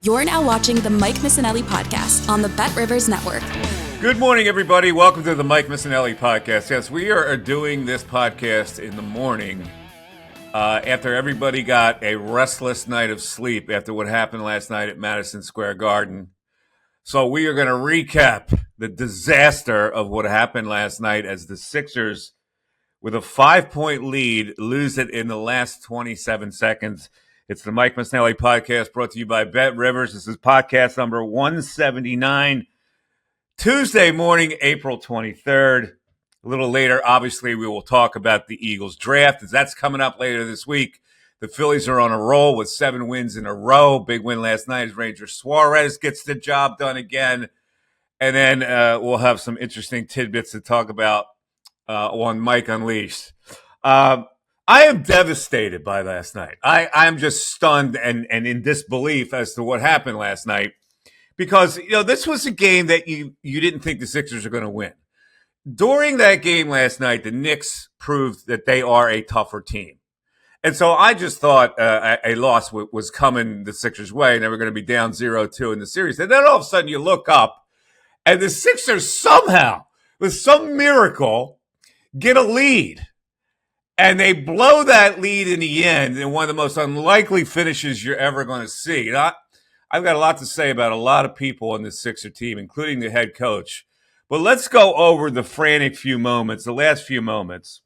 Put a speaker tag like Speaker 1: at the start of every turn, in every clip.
Speaker 1: You're now watching the Mike Missanelli Podcast on the BetRivers Network.
Speaker 2: Good morning, everybody. Welcome to the Mike Missanelli Podcast. Yes, we are doing this podcast in the morning after everybody got a restless night of sleep after what happened last night at Madison Square Garden. So we are going to recap the disaster of what happened last night as the Sixers, with a 5-point lead, lose it in the last 27 seconds. It's the Mike Missanelli Podcast brought to you by BetRivers. This is podcast number 179, Tuesday morning, April 23rd. A little later, obviously, we will talk about the Eagles draft, as that's coming up later this week. The Phillies are on a roll with 7 wins in a row. Big win last night as Ranger Suarez gets the job done again. And then we'll have some interesting tidbits to talk about on Mike Unleashed. I am devastated by last night. I'm just stunned and in disbelief as to what happened last night, because this was a game that you didn't think the Sixers are going to win. During that game last night, the Knicks proved that they are a tougher team. And so I just thought a loss was coming the Sixers' way, and they were going to be down 0-2 in the series. And then all of a sudden you look up, and the Sixers somehow, with some miracle, get a lead. And they blow that lead in the end in one of the most unlikely finishes you're ever going to see. I've got a lot to say about a lot of people on this Sixer team, including the head coach. But let's go over the frantic few moments, the last few moments.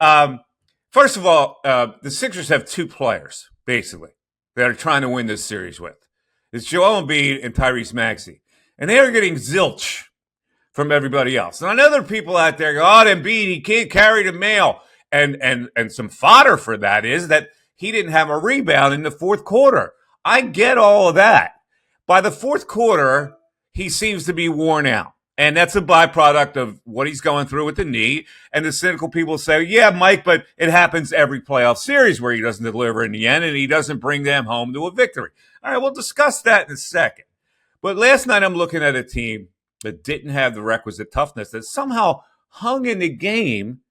Speaker 2: First of all, the Sixers have 2 players, basically, that are trying to win this series with. It's Joel Embiid and Tyrese Maxey. And they are getting zilch from everybody else. And I know there are people out there go, Embiid, he can't carry the mail. And some fodder for that is that he didn't have a rebound in the fourth quarter. I get all of that. By the fourth quarter, he seems to be worn out. And that's a byproduct of what he's going through with the knee. And the cynical people say, yeah, Mike, but it happens every playoff series where he doesn't deliver in the end and he doesn't bring them home to a victory. All right, we'll discuss that in a second. But last night I'm looking at a team that didn't have the requisite toughness, that somehow hung in the game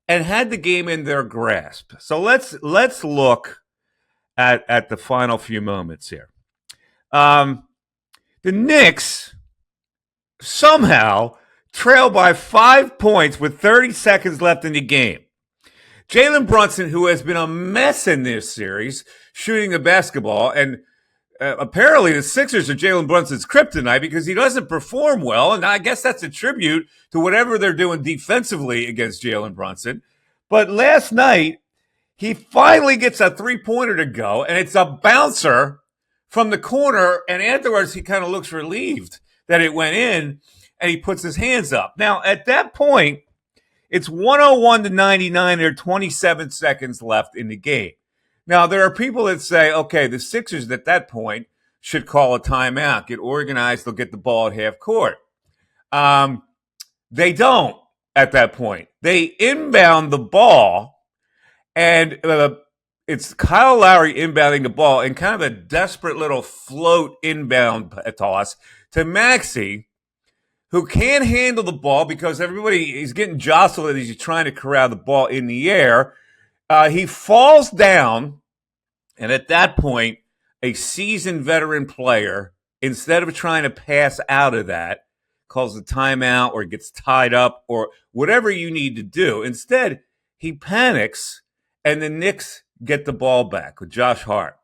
Speaker 2: and had the game in their grasp. So let's look at the final few moments here. The Knicks somehow trail by 5 points with 30 seconds left in the game. Jalen Brunson, who has been a mess in this series, shooting the basketball, and apparently the Sixers are Jalen Brunson's kryptonite because he doesn't perform well, and I guess that's a tribute to whatever they're doing defensively against Jalen Brunson. But last night, he finally gets a 3-pointer to go, and it's a bouncer from the corner, and afterwards he kind of looks relieved that it went in, and he puts his hands up. Now, at that point, it's 101-99. There are 27 seconds left in the game. Now, there are people that say, okay, the Sixers at that point should call a timeout, get organized, they'll get the ball at half court. They don't at that point. They inbound the ball, and it's Kyle Lowry inbounding the ball in kind of a desperate little float inbound toss to Maxey, who can't handle the ball because everybody is getting jostled as he's trying to corral the ball in the air. He falls down, and at that point, a seasoned veteran player, instead of trying to pass out of that, calls a timeout or gets tied up or whatever you need to do. Instead, he panics, and the Knicks get the ball back with Josh Hart.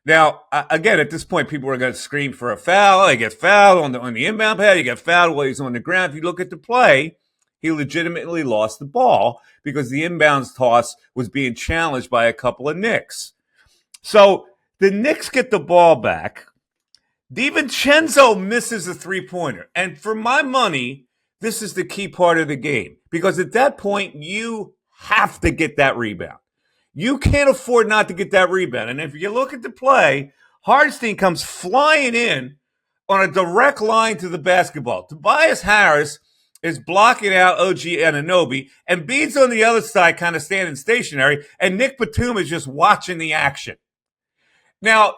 Speaker 2: Now, again, at this point, people are going to scream for a foul. He gets fouled on the inbound pad. He got fouled while he's on the ground. If you look at the play, he legitimately lost the ball because the inbounds toss was being challenged by a couple of Knicks. So the Knicks get the ball back. DiVincenzo misses a 3-pointer. And for my money, this is the key part of the game because at that point, you have to get that rebound. You can't afford not to get that rebound. And if you look at the play, Hartenstein comes flying in on a direct line to the basketball. Tobias Harris is blocking out OG Anunoby, and Bede's on the other side kind of standing stationary, and Nick Batum is just watching the action. Now,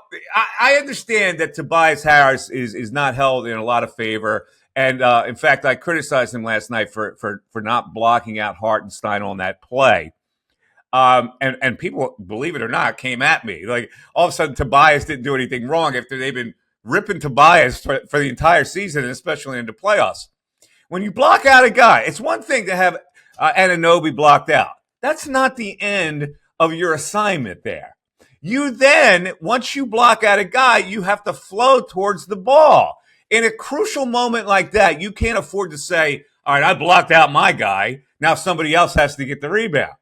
Speaker 2: I understand that Tobias Harris is not held in a lot of favor, and in fact, I criticized him last night for not blocking out Hartenstein on that play. And people, believe it or not, came at me. Like, all of a sudden, Tobias didn't do anything wrong after they've been ripping Tobias for the entire season, and especially in the playoffs. When you block out a guy, it's one thing to have Anunoby blocked out. That's not the end of your assignment there. You then, once you block out a guy, you have to flow towards the ball. In a crucial moment like that, you can't afford to say, all right, I blocked out my guy. Now somebody else has to get the rebound.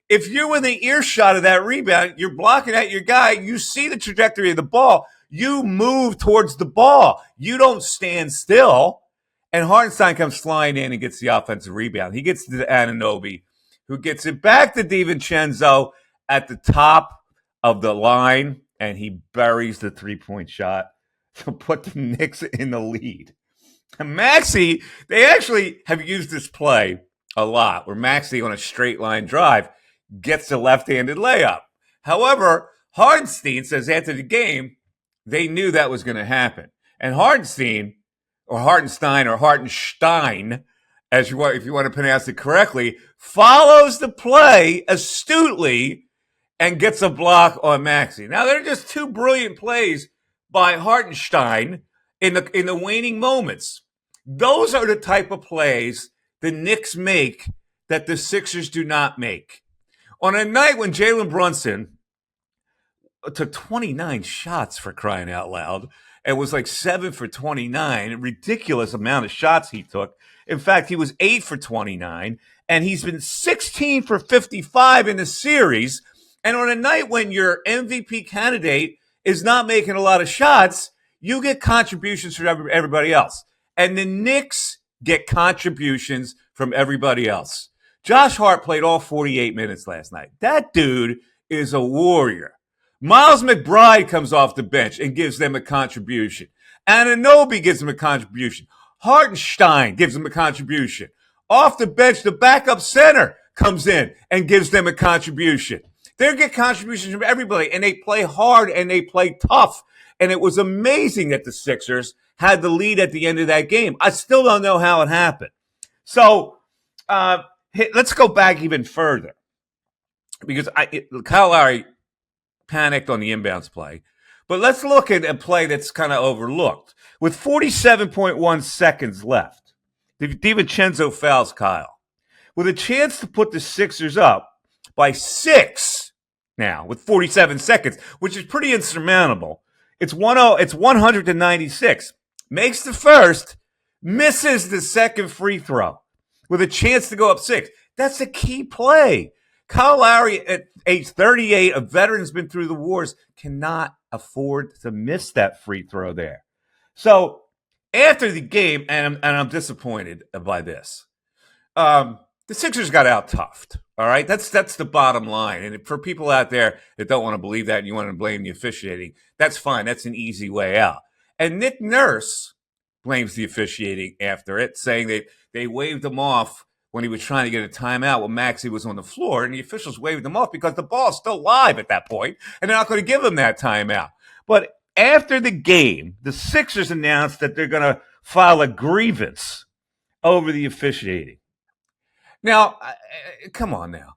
Speaker 2: If you're in the earshot of that rebound, you're blocking out your guy, you see the trajectory of the ball, you move towards the ball. You don't stand still. And Hartenstein comes flying in and gets the offensive rebound. He gets to Anunoby, who gets it back to DiVincenzo at the top of the line, and he buries the three-point shot to put the Knicks in the lead. And Maxey, they actually have used this play a lot, where Maxey on a straight line drive gets a left-handed layup. However, Hartenstein says after the game, they knew that was going to happen. And Hartenstein, as you want, if you want to pronounce it correctly, follows the play astutely and gets a block on Maxey. Now, they're just two brilliant plays by Hartenstein in the waning moments. Those are the type of plays the Knicks make that the Sixers do not make. On a night when Jalen Brunson took 29 shots, for crying out loud, and was like 7 for 29, a ridiculous amount of shots he took. In fact, he was 8 for 29, and he's been 16 for 55 in the series. And on a night when your MVP candidate is not making a lot of shots, you get contributions from everybody else. And the Knicks get contributions from everybody else. Josh Hart played all 48 minutes last night. That dude is a warrior. Miles McBride comes off the bench and gives them a contribution. Anunoby gives them a contribution. Hartenstein gives them a contribution. Off the bench, the backup center comes in and gives them a contribution. They get contributions from everybody, and they play hard and they play tough. And it was amazing that the Sixers had the lead at the end of that game. I still don't know how it happened. So let's go back even further, because Kyle Lowry panicked on the inbounds play. But let's look at a play that's kind of overlooked. With 47.1 seconds left, DiVincenzo fouls Kyle, with a chance to put the Sixers up by 6 now with 47 seconds, which is pretty insurmountable. It's 100 to 96. Makes the first, misses the second free throw with a chance to go up 6. That's a key play. Kyle Lowry, at age 38, a veteran's been through the wars, cannot afford to miss that free throw there. So after the game, and I'm disappointed by this, the Sixers got out-toughed. All right, that's the bottom line. And for people out there that don't want to believe that and you want to blame the officiating, that's fine. That's an easy way out. And Nick Nurse blames the officiating after it, saying that they waved him off when he was trying to get a timeout when Maxey was on the floor, and the officials waved him off because the ball's still live at that point, and they're not going to give him that timeout. But after the game, the Sixers announced that they're going to file a grievance over the officiating. Now, come on now.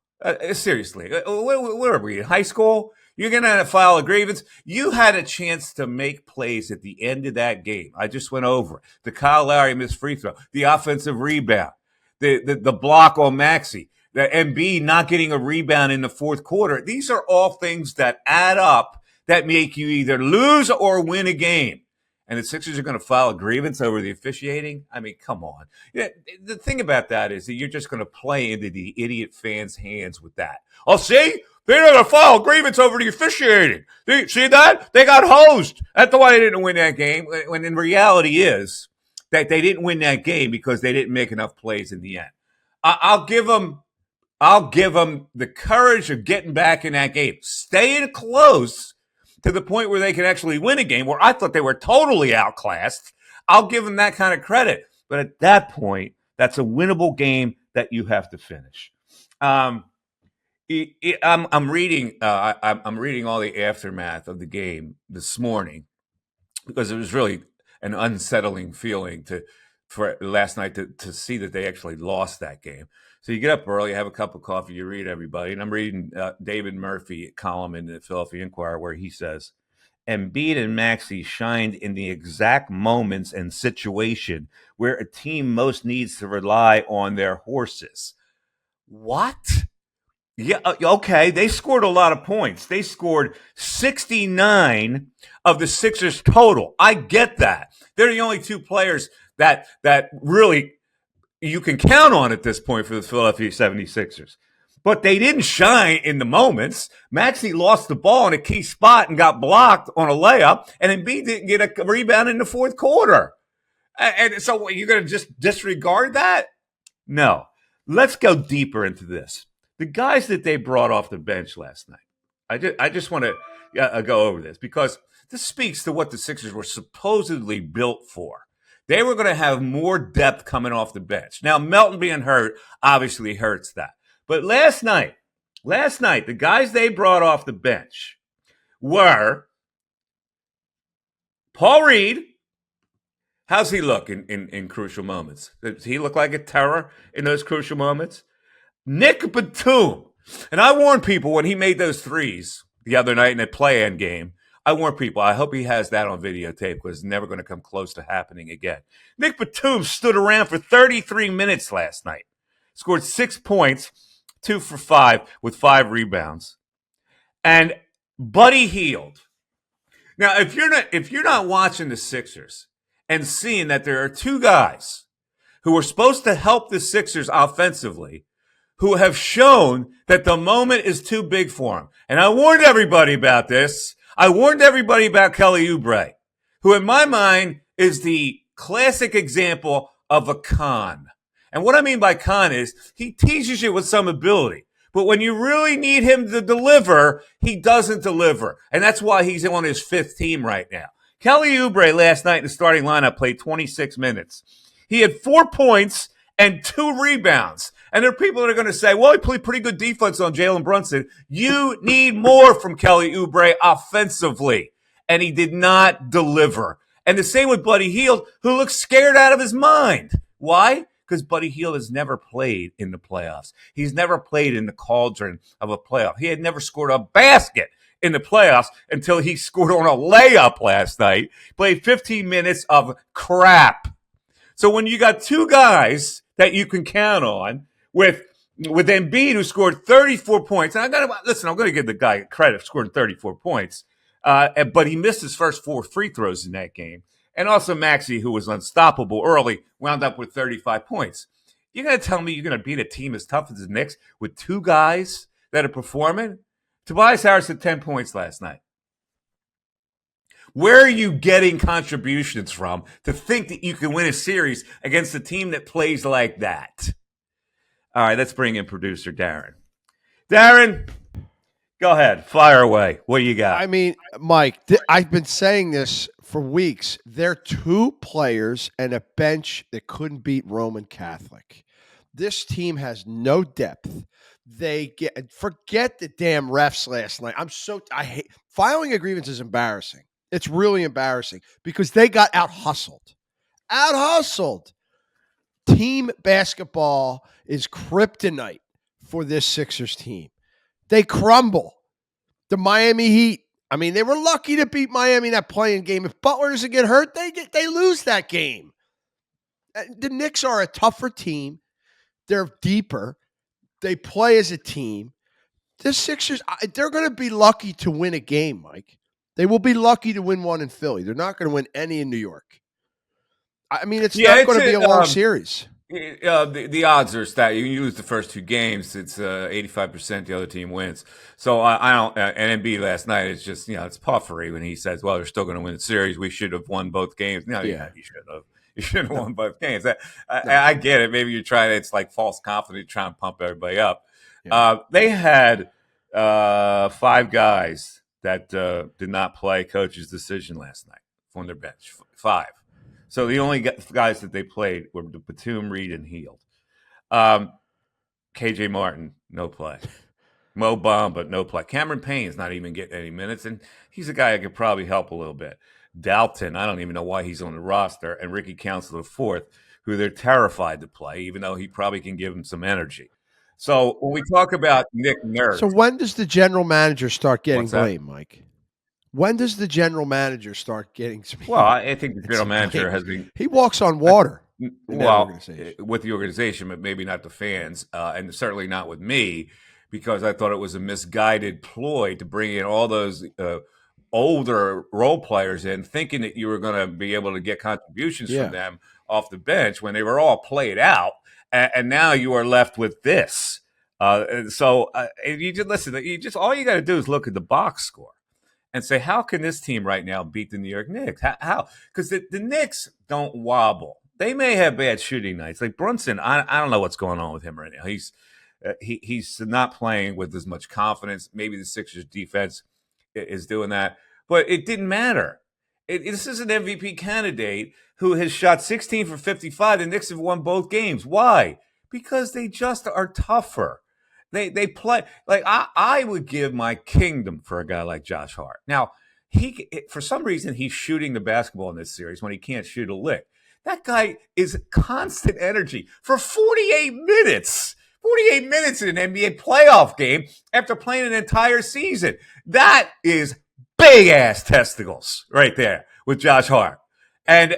Speaker 2: Seriously, where are we, in high school? You're going to file a grievance? You had a chance to make plays at the end of that game. I just went over it. The Kyle Lowry missed free throw, the offensive rebound, the block on Maxey, the Embiid not getting a rebound in the fourth quarter. These are all things that add up that make you either lose or win a game. And the Sixers are going to file a grievance over the officiating? I mean, come on. The thing about that is that you're just going to play into the idiot fans' hands with that. Oh, see? They're going to file a grievance over the officiating. See that? They got hosed. That's why they didn't win that game. When in reality is that they didn't win that game because they didn't make enough plays in the end. I'll give them the courage of getting back in that game, staying close to the point where they can actually win a game, where I thought they were totally outclassed. I'll give them that kind of credit. But at that point, that's a winnable game that you have to finish. I'm reading all the aftermath of the game this morning, because it was really an unsettling feeling for last night to see that they actually lost that game. So you get up early, have a cup of coffee, you read everybody. And I'm reading David Murphy column in the Philadelphia Inquirer, where he says, Embiid and Maxey shined in the exact moments and situation where a team most needs to rely on their horses. What? Yeah, okay. They scored a lot of points. They scored 69 of the Sixers total. I get that. They're the only two players that really you can count on at this point for the Philadelphia 76ers. But they didn't shine in the moments. Maxey lost the ball in a key spot and got blocked on a layup, and Embiid didn't get a rebound in the fourth quarter. And so you're going to just disregard that? No. Let's go deeper into this. The guys that they brought off the bench last night, I just want to go over this because this speaks to what the Sixers were supposedly built for. They were going to have more depth coming off the bench. Now, Melton being hurt obviously hurts that. But last night, the guys they brought off the bench were Paul Reed. How's he look in crucial moments? Does he look like a terror in those crucial moments? Nick Batum. And I warned people when he made those threes the other night in a play-in game, I warned people, I hope he has that on videotape because it's never going to come close to happening again. Nick Batum stood around for 33 minutes last night. Scored 6 points, 2 for 5 with 5 rebounds. And Buddy Hield. Now, if you're not watching the Sixers and seeing that there are two guys who are supposed to help the Sixers offensively who have shown that the moment is too big for them. And I warned everybody about this. I warned everybody about Kelly Oubre, who in my mind is the classic example of a con. And what I mean by con is he teases you with some ability. But when you really need him to deliver, he doesn't deliver. And that's why he's on his 5th team right now. Kelly Oubre last night in the starting lineup played 26 minutes. He had 4 points and 2 rebounds. And there are people that are going to say, well, he played pretty good defense on Jalen Brunson. You need more from Kelly Oubre offensively. And he did not deliver. And the same with Buddy Hield, who looks scared out of his mind. Why? Because Buddy Hield has never played in the playoffs. He's never played in the cauldron of a playoff. He had never scored a basket in the playoffs until he scored on a layup last night. Played 15 minutes of crap. So when you got two guys that you can count on with Embiid, who scored 34 points, and I'm going to give the guy credit for scoring 34 points, but he missed his first 4 free throws in that game. And also Maxey, who was unstoppable early, wound up with 35 points. You're going to tell me you're going to beat a team as tough as the Knicks with two guys that are performing? Tobias Harris had 10 points last night. Where are you getting contributions from to think that you can win a series against a team that plays like that? All right, let's bring in producer Darren. Darren, go ahead. Fire away. What do you got?
Speaker 3: I mean, Mike, I've been saying this for weeks. They're 2 players and a bench that couldn't beat Roman Catholic. This team has no depth. Forget the damn refs last night. I hate filing a grievance is embarrassing. It's really embarrassing because they got out-hustled. Team basketball is kryptonite for this Sixers team. They crumble. The Miami Heat, I mean, they were lucky to beat Miami in that playing game. If Butler doesn't get hurt, they lose that game. The Knicks are a tougher team. They're deeper. They play as a team. The Sixers, they're going to be lucky to win a game, Mike. They will be lucky to win one in Philly. They're not going to win any in New York. I mean, it's not going to be a long series.
Speaker 2: The odds are that you lose the first 2 games, it's 85% the other team wins. So I don't. And Embiid last night, it's just it's puffery when he says, "Well, they're still going to win the series. We should have won both games." No, yeah, you should have. You should have won both games. I get it. Maybe you're trying. It's like false confidence, trying to pump everybody up. Yeah. They had 5 guys that did not play coach's decision last night on their bench. 5. So the only guys that they played were Batum, Reed, and Hield. KJ Martin, no play. Mo Bamba, no play. Cameron Payne's not even getting any minutes, and he's a guy that could probably help a little bit. Dalton, I don't even know why he's on the roster, and Ricky Council IV, who they're terrified to play, even though he probably can give them some energy. So when we talk about Nick Nurse.
Speaker 3: So when does the general manager start getting blamed, Mike? When does the general manager start getting some
Speaker 2: Well,
Speaker 3: heat
Speaker 2: I think the
Speaker 3: in
Speaker 2: general
Speaker 3: some
Speaker 2: manager
Speaker 3: games?
Speaker 2: has been
Speaker 3: He walks on water in that
Speaker 2: well
Speaker 3: organization.
Speaker 2: with the organization, but maybe not the fans, and certainly not with me, because I thought it was a misguided ploy to bring in all those older role players in, thinking that you were going to be able to get contributions from
Speaker 3: Yeah.
Speaker 2: them off the bench when they were all played out, and now you are left with this. And you just listen. You just all you got to do is look at the box score and say, how can this team right now beat the New York Knicks? How? Because the Knicks don't wobble. They may have bad shooting nights. Like Brunson, I don't know what's going on with him right now. He's not playing with as much confidence. Maybe the Sixers defense is doing that, but it didn't matter. This is an MVP candidate who has shot 16 for 55. The Knicks have won both games. Why? Because they just are tougher. They play like I would give my kingdom for a guy like Josh Hart. Now, for some reason he's shooting the basketball in this series when he can't shoot a lick. That guy is constant energy for 48 minutes. 48 minutes in an NBA playoff game after playing an entire season. That is big ass testicles right there with Josh Hart. And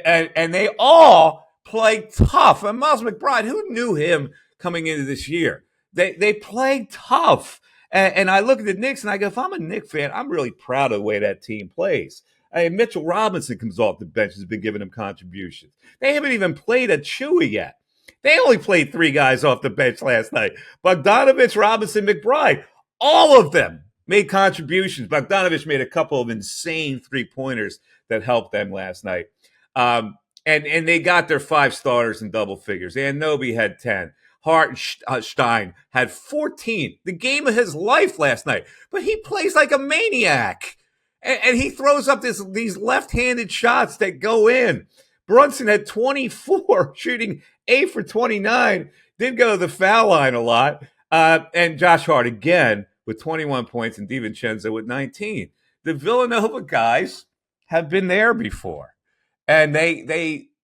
Speaker 2: they all play tough. And Miles McBride, who knew him coming into this year? They play tough. And I look at the Knicks and I go, if I'm a Knicks fan, I'm really proud of the way that team plays. I mean, Mitchell Robinson comes off the bench, has been giving them contributions. They haven't even played a Chewy yet. They only played 3 guys off the bench last night. Bogdanovich, Robinson, McBride, all of them made contributions. Bogdanovich made a couple of insane 3-pointers that helped them last night. And they got their 5 starters in double figures. Anunoby had 10. Hartenstein had 14. The game of his life last night. But he plays like a maniac. And he throws up these left-handed shots that go in. Brunson had 24, shooting 8 for 29. Did go to the foul line a lot. And Josh Hart again with 21 points and DiVincenzo with 19. The Villanova guys have been there before. And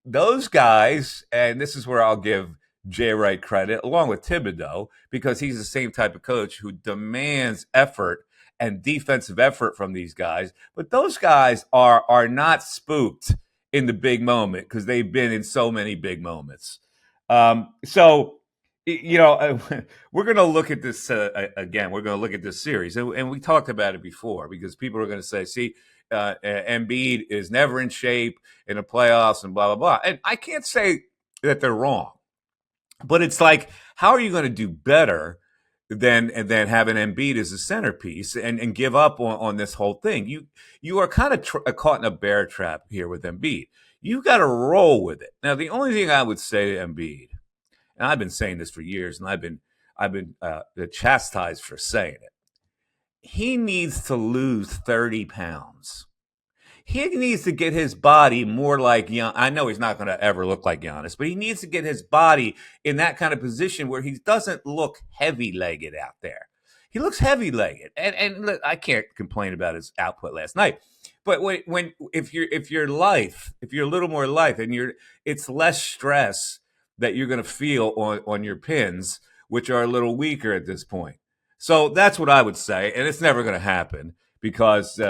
Speaker 2: those guys, and this is where I'll give Jay Wright credit, along with Thibodeau, because he's the same type of coach who demands effort and defensive effort from these guys. But those guys are not spooked in the big moment because they've been in so many big moments. So, we're going to look at this again. We're going to look at this series. And we talked about it before because people are going to say, see, Embiid is never in shape in the playoffs and blah, blah, blah. And I can't say that they're wrong. But it's like, how are you going to do better than having Embiid as a centerpiece and give up on this whole thing? You are kind of caught in a bear trap here with Embiid. You got to roll with it. Now, the only thing I would say to Embiid, and I've been saying this for years, and I've been chastised for saying it. He needs to lose 30 pounds. He needs to get his body more like Giannis. I know he's not going to ever look like Giannis, but he needs to get his body in that kind of position where he doesn't look heavy-legged out there. He looks heavy-legged, and look, I can't complain about his output last night. But if you're a little more life, and it's less stress that you're going to feel on your pins, which are a little weaker at this point. So that's what I would say, and it's never going to happen because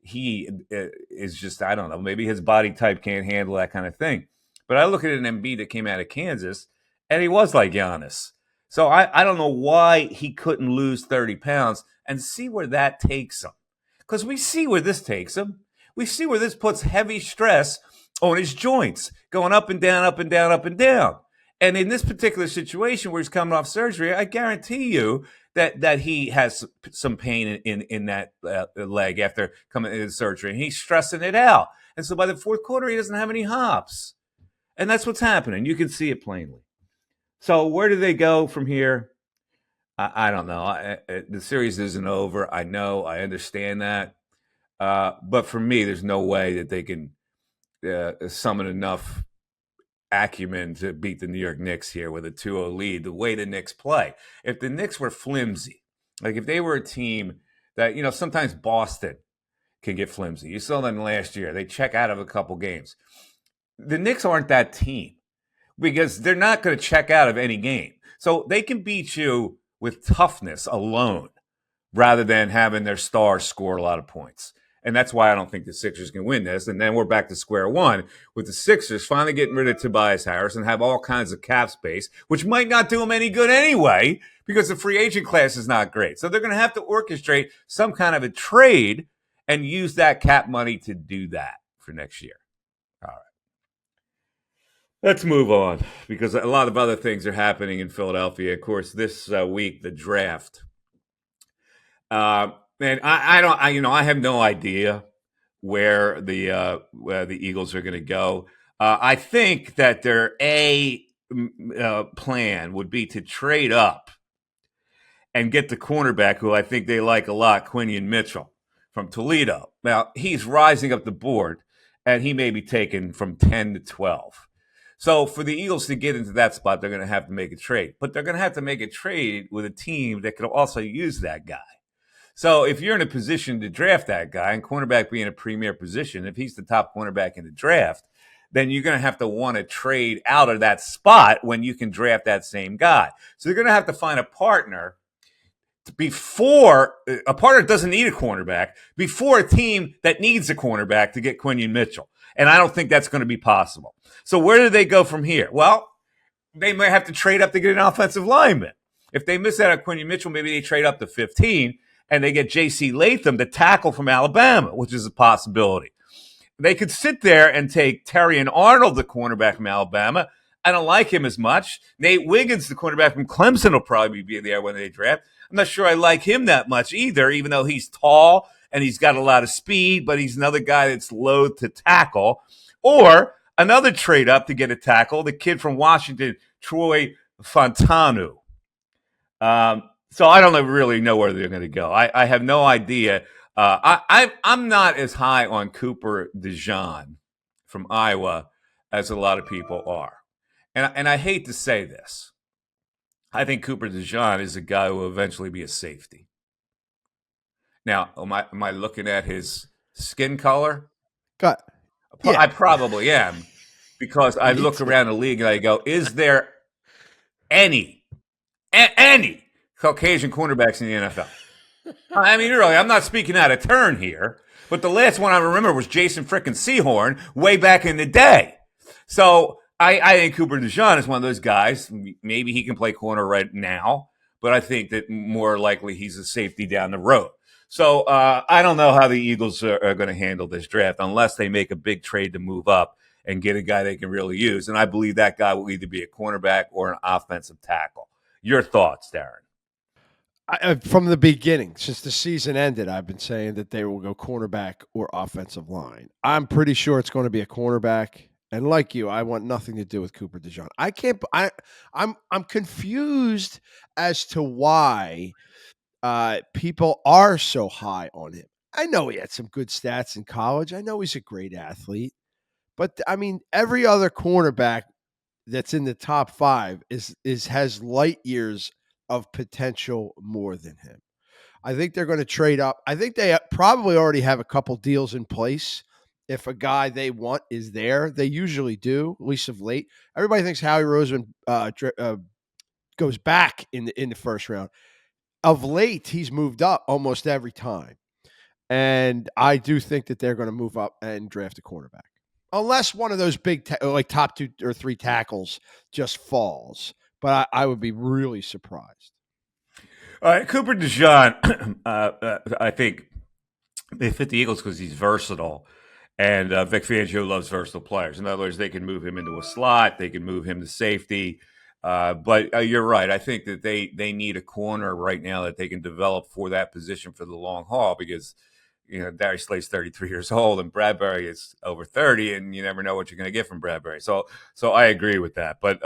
Speaker 2: he is just, I don't know, maybe his body type can't handle that kind of thing. But I look at an Embiid that came out of Kansas, and he was like Giannis. So I don't know why he couldn't lose 30 pounds and see where that takes him. Because we see where this takes him. We see where this puts heavy stress on his joints, going up and down, up and down, up and down. And in this particular situation where he's coming off surgery, I guarantee you that he has some pain in that leg after coming into surgery, and he's stressing it out. And so by the fourth quarter, he doesn't have any hops. And that's what's happening. You can see it plainly. So where do they go from here? I don't know. The series isn't over. I know. I understand that. But for me, there's no way that they can summon enough acumen to beat the New York Knicks here with a 2-0 lead, the way the Knicks play. If the Knicks were flimsy, like if they were a team that, sometimes Boston can get flimsy. You saw them last year. They check out of a couple games. The Knicks aren't that team because they're not going to check out of any game. So they can beat you with toughness alone rather than having their stars score a lot of points. And that's why I don't think the Sixers can win this. And then we're back to square one with the Sixers finally getting rid of Tobias Harris and have all kinds of cap space, which might not do them any good anyway because the free agent class is not great. So they're going to have to orchestrate some kind of a trade and use that cap money to do that for next year. All right. Let's move on because a lot of other things are happening in Philadelphia. Of course, this week, the draft. Man, I have no idea where the Eagles are going to go. I think that their plan would be to trade up and get the cornerback who I think they like a lot, Quinion Mitchell from Toledo. Now, he's rising up the board, and he may be taken from 10 to 12. So for the Eagles to get into that spot, they're going to have to make a trade. But they're going to have to make a trade with a team that could also use that guy. So if you're in a position to draft that guy, and cornerback being a premier position, if he's the top cornerback in the draft, then you're going to have to want to trade out of that spot when you can draft that same guy. So you're going to have to find a partner before a partner doesn't need a cornerback, before a team that needs a cornerback to get Quinion Mitchell. And I don't think that's going to be possible. So where do they go from here? Well, they might have to trade up to get an offensive lineman. If they miss out on Quinion Mitchell, maybe they trade up to 15 and they get J.C. Latham, the tackle from Alabama, which is a possibility. They could sit there and take Terrion Arnold, the cornerback from Alabama. I don't like him as much. Nate Wiggins, the cornerback from Clemson, will probably be there when they draft. I'm not sure I like him that much either, even though he's tall and he's got a lot of speed, but he's another guy that's loath to tackle. Or another trade up to get a tackle, the kid from Washington, Troy Fontanu. So I don't really know where they're going to go. I have no idea. I'm not as high on Cooper DeJean from Iowa as a lot of people are. And I hate to say this. I think Cooper DeJean is a guy who will eventually be a safety. Now, am I looking at his skin color?
Speaker 3: Yeah.
Speaker 2: I probably am because I look around the league and I go, is there any Caucasian cornerbacks in the NFL? I mean, really, I'm not speaking out of turn here, but the last one I remember was Jason frickin' Sehorn way back in the day. So I think Cooper DeJean is one of those guys. Maybe he can play corner right now, but I think that more likely he's a safety down the road. So I don't know how the Eagles are going to handle this draft unless they make a big trade to move up and get a guy they can really use. And I believe that guy will either be a cornerback or an offensive tackle. Your thoughts, Darren?
Speaker 3: From the beginning, since the season ended, I've been saying that they will go cornerback or offensive line. I'm pretty sure it's going to be a cornerback. And like you, I want nothing to do with Cooper DeJean. I'm confused as to why people are so high on him. I know he had some good stats in college. I know he's a great athlete. But I mean, every other cornerback that's in the top 5 has light years of potential more than him. I think they're going to trade up. I think they probably already have a couple deals in place. If a guy they want is there, they usually do, at least of late. Everybody thinks Howie Roseman goes back in the first round. Of late, he's moved up almost every time. And I do think that they're going to move up and draft a cornerback. Unless one of those big, top 2 or 3 tackles just falls. But I would be really surprised.
Speaker 2: All right, Cooper DeJean, I think they fit the Eagles because he's versatile. And Vic Fangio loves versatile players. In other words, they can move him into a slot. They can move him to safety. But you're right. I think that they need a corner right now that they can develop for that position for the long haul because, Darius Slay's 33 years old and Bradbury is over 30, and you never know what you're going to get from Bradbury. So I agree with that. But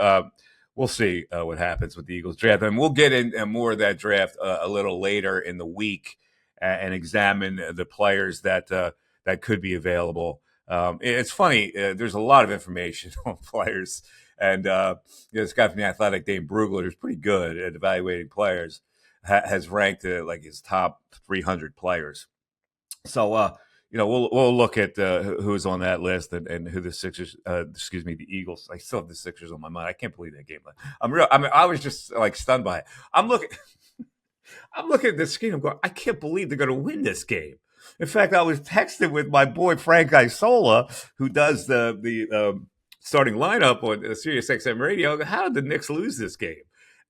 Speaker 2: we'll see what happens with the Eagles draft. And we'll get in more of that draft a little later in the week and examine the players that could be available. It's funny. There's a lot of information on players. And this guy from The Athletic, Dane Brugler, who's pretty good at evaluating players, has ranked like his top 300 players. So, we'll look at who's on that list and who the Sixers, the Eagles. I still have the Sixers on my mind. I can't believe that game. I was just like stunned by it. I'm looking at this game. I'm going, I can't believe they're going to win this game. In fact, I was texting with my boy Frank Isola, who does the starting lineup on Sirius XM Radio. How did the Knicks lose this game?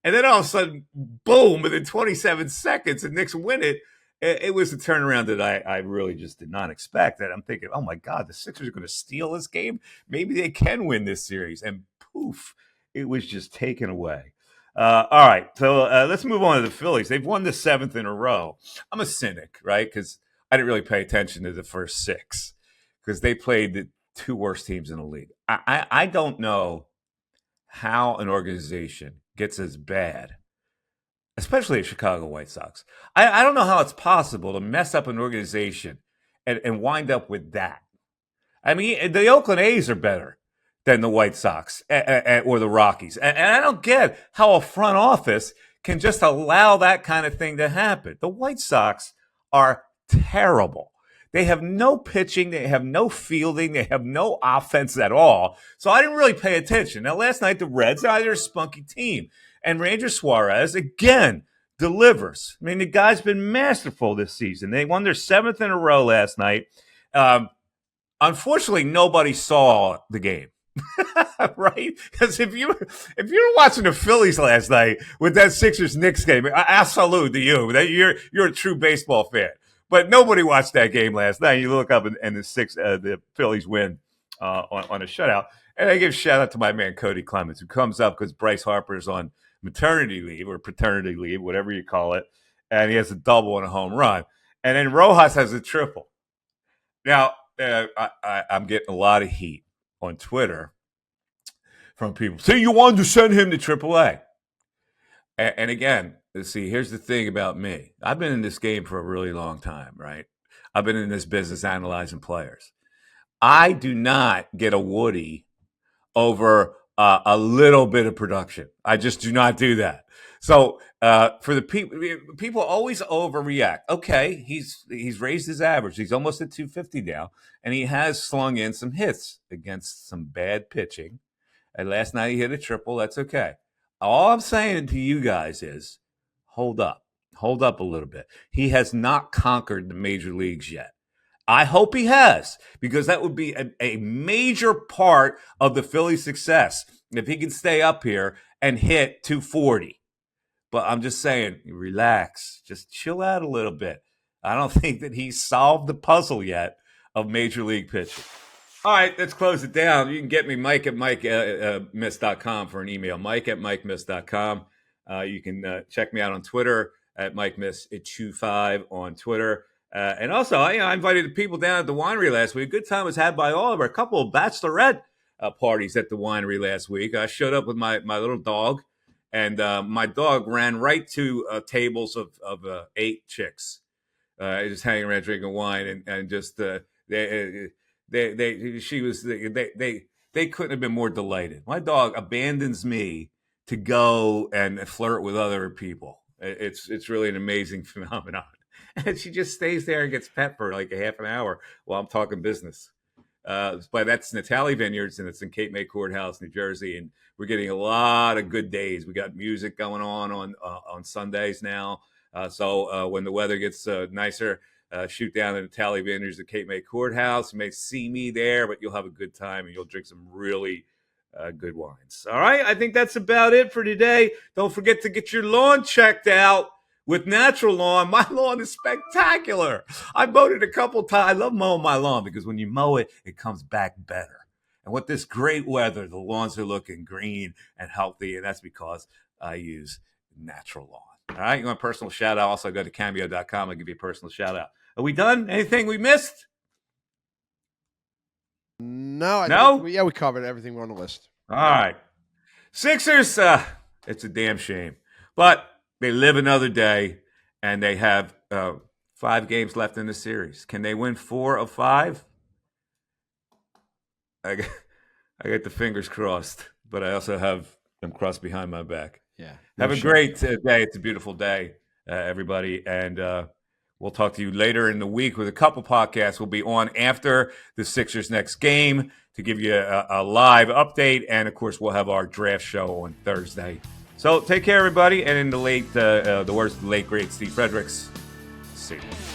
Speaker 2: And then all of a sudden, boom! Within 27 seconds, the Knicks win it. It was a turnaround that I really just did not expect. That I'm thinking, oh my God, the Sixers are going to steal this game. Maybe they can win this series. And poof, it was just taken away. All right, so let's move on to the Phillies. They've won the 7th in a row. I'm a cynic, right? Because I didn't really pay attention to the first 6 because they played the 2 worst teams in the league. I don't know how an organization gets as bad, especially the Chicago White Sox. I don't know how it's possible to mess up an organization and wind up with that. I mean, the Oakland A's are better than the White Sox or the Rockies. And I don't get how a front office can just allow that kind of thing to happen. The White Sox are terrible. They have no pitching. They have no fielding. They have no offense at all. So I didn't really pay attention. Now, last night, the Reds, they're a spunky team. And Ranger Suarez, again, delivers. I mean, the guy's been masterful this season. They won their 7th in a row last night. Unfortunately, nobody saw the game. Right? Because if you were watching the Phillies last night with that Sixers-Knicks game, I salute to you. You're a true baseball fan. But nobody watched that game last night. You look up and the Phillies win on a shutout. And I give shout out to my man Cody Clemens, who comes up because Bryce Harper is on maternity leave or paternity leave, whatever you call it, and he has a double and a home run. And then Rojas has a triple. Now, I'm getting a lot of heat on Twitter from people. So you wanted to send him to AAA. And again, see, here's the thing about me. I've been in this game for a really long time, right? I've been in this business analyzing players. I do not get a Woody over a little bit of production. I just do not do that. So for the people always overreact. Okay, he's raised his average. He's almost at 250 now, and he has slung in some hits against some bad pitching. And last night he hit a triple. That's okay. All I'm saying to you guys is, hold up a little bit. He has not conquered the major leagues yet. I hope he has, because that would be a major part of the Phillies' success if he can stay up here and hit 240. But I'm just saying, relax. Just chill out a little bit. I don't think that he's solved the puzzle yet of major league pitching. All right, let's close it down. You can get me, Mike at MikeMiss.com for an email, Mike at MikeMiss.com. You can check me out on Twitter at MikeMiss25 on Twitter. And also, I invited the people down at the winery last week. A good time was had by all of our. A couple of bachelorette parties at the winery last week. I showed up with my little dog, and my dog ran right to tables of 8 chicks, just hanging around drinking wine, and just they couldn't have been more delighted. My dog abandons me to go and flirt with other people. It's really an amazing phenomenon. And she just stays there and gets pet for like a half an hour while I'm talking business. But that's Natali Vineyards, and it's in Cape May Courthouse, New Jersey. And we're getting a lot of good days. We got music going on Sundays now. So when the weather gets nicer, shoot down to Natali Vineyards at Cape May Courthouse. You may see me there, but you'll have a good time and you'll drink some really good wines. All right, I think that's about it for today. Don't forget to get your lawn checked out with Natural Lawn. My lawn is spectacular. I mowed it a couple times. I love mowing my lawn because when you mow it, it comes back better. And with this great weather, the lawns are looking green and healthy, and that's because I use Natural Lawn. All right, you want a personal shout out? Also, go to cameo.com. I'll give you a personal shout out. Are we done? Anything we missed?
Speaker 3: No? We covered everything on the list.
Speaker 2: All right. Sixers, it's a damn shame. But they live another day, and they have 5 games left in the series. Can they win 4 of 5? I get the fingers crossed, but I also have them crossed behind my back.
Speaker 3: Yeah.
Speaker 2: Have a great day. It's a beautiful day, everybody. And we'll talk to you later in the week with a couple podcasts. We'll be on after the Sixers' next game to give you a live update. And, of course, we'll have our draft show on Thursday. So take care, everybody. And in the words of the late, great Steve Fredericks, see you.